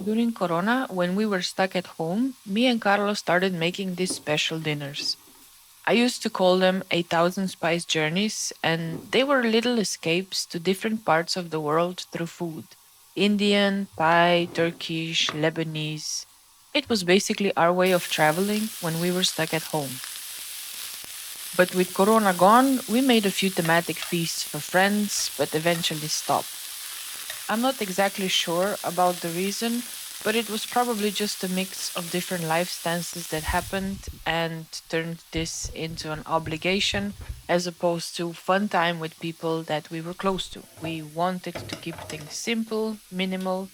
During Corona, when we were stuck at home, me and Carlos started making these special dinners. I used to call them 8,000 Spice Journeys, and they were little escapes to different parts of the world through food: Indian, Thai, Turkish, Lebanese. It was basically our way of traveling when we were stuck at home. But with Corona gone, we made a few thematic feasts for friends, but eventually stopped. I'm not exactly sure about the reason, but it was probably just a mix of different life stances that happened and turned this into an obligation as opposed to fun time with people that we were close to. We wanted to keep things simple, minimal,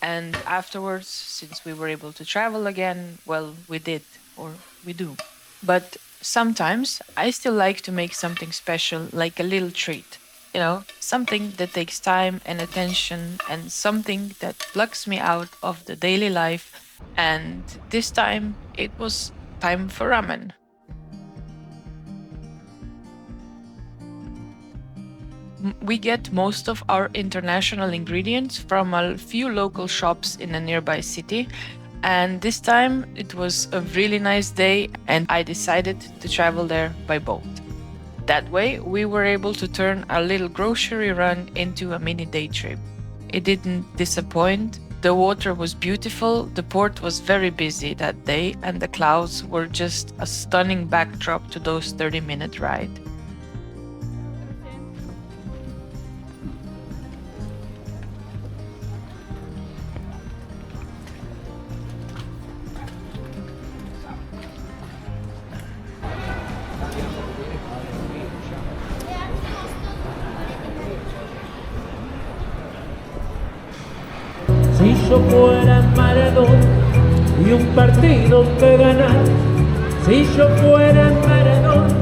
and afterwards, since we were able to travel again, well, we did, or we do. But sometimes I still like to make something special, like a little treat. Something that takes time and attention and something that plucks me out of the daily life. And this time it was time for ramen. We get most of our international ingredients from a few local shops in a nearby city. And this time it was a really nice day, and I decided to travel there by boat. That way, we were able to turn our little grocery run into a mini day trip. It didn't disappoint. The water was beautiful, the port was very busy that day, and the clouds were just a stunning backdrop to those 30-minute ride. Si yo fuera Maradona y un partido que ganar, si yo fuera Maradona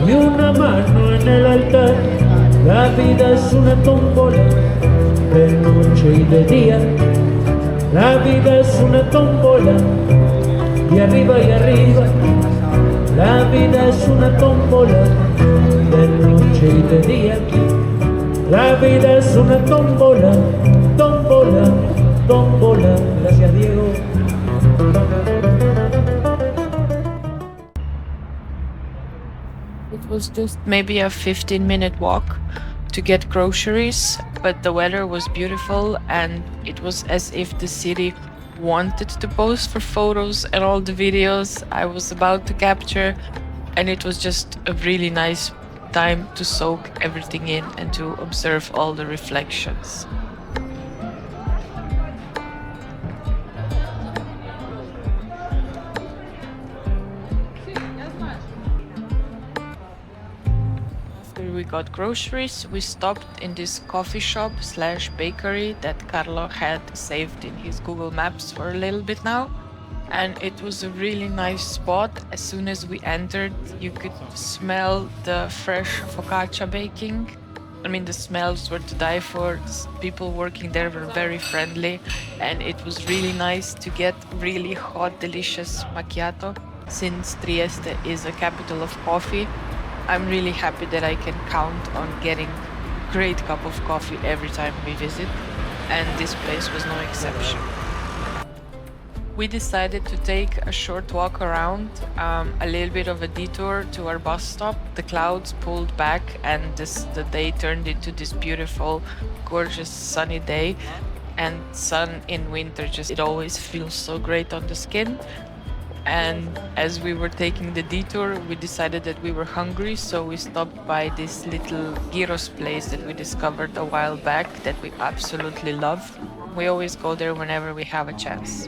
y una mano en el altar, la vida es una tómbola de noche y de día, la vida es una tómbola de arriba y arriba, la vida es una tómbola de noche y de día, la vida es una tómbola, tómbola, tómbola. Gracias, Diego. It was just maybe a 15-minute walk to get groceries, but the weather was beautiful and it was as if the city wanted to pose for photos and all the videos I was about to capture. And it was just a really nice time to soak everything in and to observe all the reflections. After we got groceries, we stopped in this coffee shop slash bakery that Carlo had saved in his Google Maps for a little bit now. And it was a really nice spot. As soon as we entered, you could smell the fresh focaccia baking. I mean, the smells were to die for. People working there were very friendly, and it was really nice to get really hot, delicious macchiato. Since Trieste is a capital of coffee, I'm really happy that I can count on getting a great cup of coffee every time we visit, and this place was no exception. We decided to take a short walk around, a little bit of a detour to our bus stop. The clouds pulled back and the day turned into this beautiful, gorgeous sunny day. And sun in winter, it always feels so great on the skin. And as we were taking the detour, we decided that we were hungry, so we stopped by this little gyros place that we discovered a while back that we absolutely love. We always go there whenever we have a chance.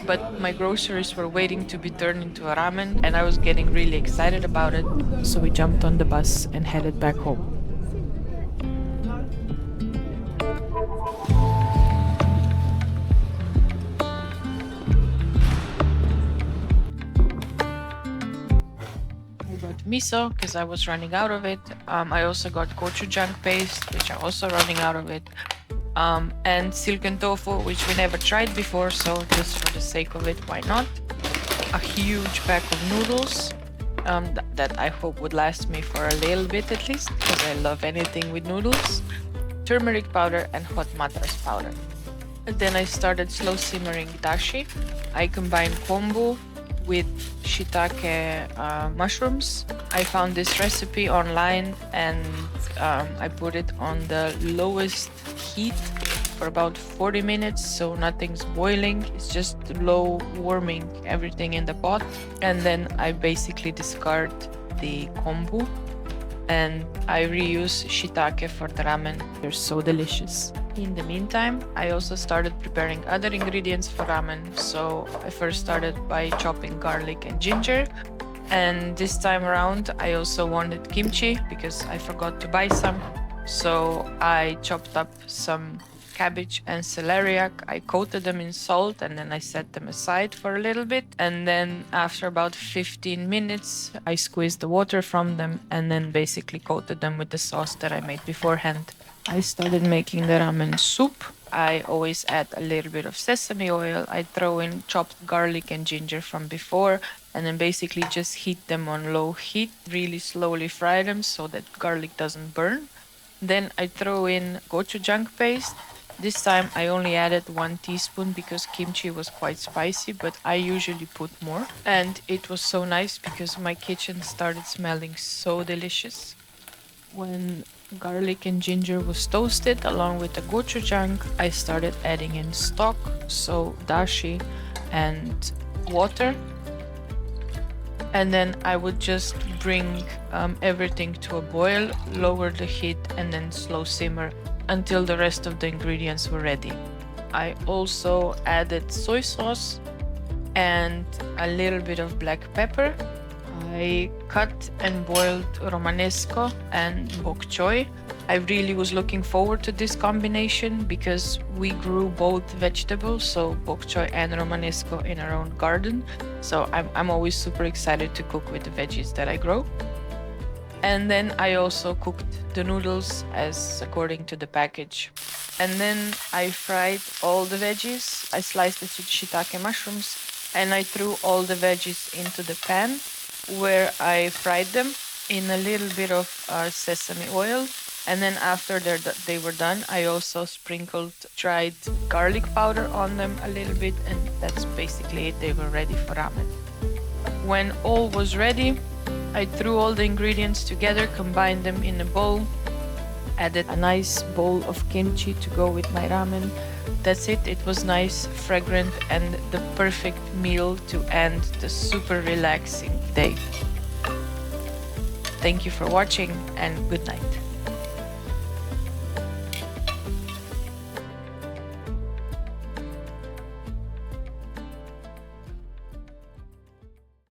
But my groceries were waiting to be turned into a ramen, and I was getting really excited about it, so we jumped on the bus and headed back home. Miso because I was running out of it. I also got gochujang paste, which I'm also running out of it. And silken tofu, which we never tried before, so just for the sake of it, why not? A huge pack of noodles that I hope would last me for a little bit at least, because I love anything with noodles. Turmeric powder and hot matras powder. Then I started slow simmering dashi. I combined kombu with shiitake mushrooms. I found this recipe online and I put it on the lowest heat for about 40 minutes, so nothing's boiling, it's just low warming everything in the pot. And then I basically discard the kombu and I reuse shiitake for the ramen. They're so delicious. In the meantime, I also started preparing other ingredients for ramen. So I first started by chopping garlic and ginger. And this time around, I also wanted kimchi because I forgot to buy some. So I chopped up some cabbage and celeriac. I coated them in salt and then I set them aside for a little bit. And then after about 15 minutes, I squeezed the water from them and then basically coated them with the sauce that I made beforehand. I started making the ramen soup. I always add a little bit of sesame oil. I throw in chopped garlic and ginger from before and then basically just heat them on low heat, really slowly fry them so that garlic doesn't burn. Then I throw in gochujang paste. This time I only added 1 teaspoon because kimchi was quite spicy, but I usually put more. And it was so nice because my kitchen started smelling so delicious. When garlic and ginger was toasted along with the gochujang, I started adding in stock, so dashi and water. And then I would just bring everything to a boil, lower the heat, and then slow simmer until the rest of the ingredients were ready. I also added soy sauce and a little bit of black pepper. I cut and boiled romanesco and bok choy. I really was looking forward to this combination because we grew both vegetables, so bok choy and romanesco, in our own garden. So I'm always super excited to cook with the veggies that I grow. And then I also cooked the noodles as according to the package. And then I fried all the veggies. I sliced the shiitake mushrooms and I threw all the veggies into the pan where I fried them in a little bit of sesame oil. And then after they were done, I also sprinkled dried garlic powder on them a little bit, and that's basically it. They were ready for ramen. When all was ready, I threw all the ingredients together, combined them in a bowl, added a nice bowl of kimchi to go with my ramen. That's it. It was nice, fragrant, and the perfect meal to end the super relaxing day. Thank you for watching and good night.